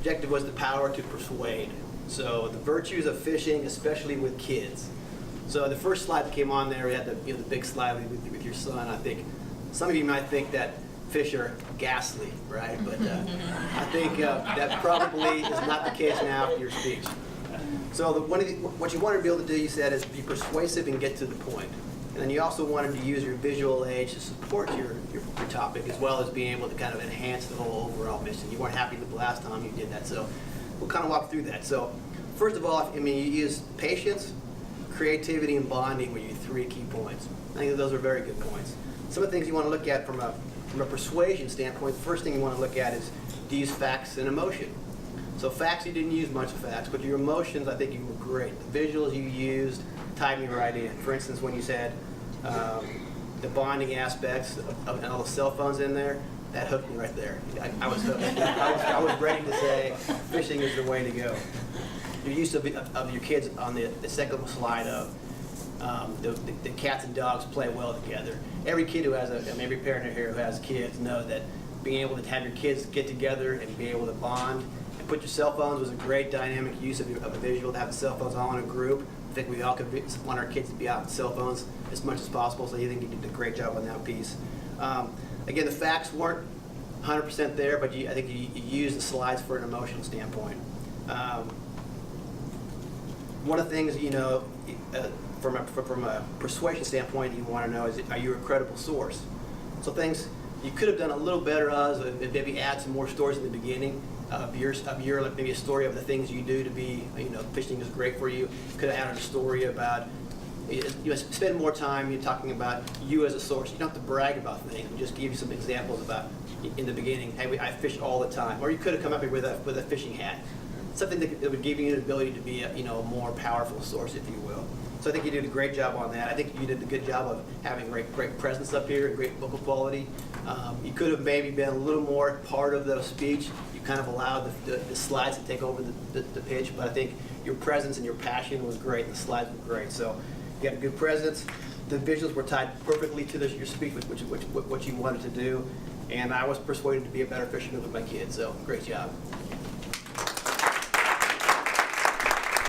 objective was the power to persuade. So the virtues of fishing, especially with kids. So the first slide that came on there, we had the big slide with your son. I think some of you might think that fish are ghastly, right? But I think that probably is not the case now after your speech. So what you wanted to be able to do, you said, is be persuasive and get to the point. And then you also wanted to use your visual aids to support your topic, as well as being able to kind of enhance the whole overall mission. You weren't happy the last time you did that, so we'll kind of walk through that. So first of all, I mean, you use patience, creativity, and bonding were your 3 key points. I think those are very good points. Some of the things you want to look at from a persuasion standpoint, the first thing you want to look at is, do you use facts and emotion? So facts, you didn't use much facts, but your emotions, I think you were great. The visuals you used tied me right in. For instance, when you said the bonding aspects of and all the cell phones in there, that hooked me right there. I was hooked. I was ready to say fishing is the way to go. Your use of your kids on the second slide of the cats and dogs play well together. Every kid who has every parent here who has kids know that being able to have your kids get together and be able to bond and put your cell phones was a great dynamic use of a visual, to have the cell phones all in a group. I think we all could want our kids to be out on cell phones as much as possible, so I think you did a great job on that piece. Again, the facts weren't 100% there, but I think you used the slides for an emotional standpoint. One of the things, from a persuasion standpoint, you want to know is, are you a credible source? So things you could have done a little better as maybe add some more stories in the beginning of your maybe a story of the things you do to be, fishing is great for you. Could have added a story about, spend more time talking about you as a source. You don't have to brag about things. We just give you some examples about in the beginning. Hey, I fish all the time. Or you could have come up here with a fishing hat. Something that would give you the ability to be a more powerful source, if you will. So I think you did a great job on that. I think you did a good job of having great presence up here and great vocal quality. You could have maybe been a little more part of the speech. You kind of allowed the slides to take over the pitch, but I think your presence and your passion was great. The slides were great. So you had a good presence. The visuals were tied perfectly to your speech, what you wanted to do. And I was persuaded to be a better fisherman with my kids. So great job.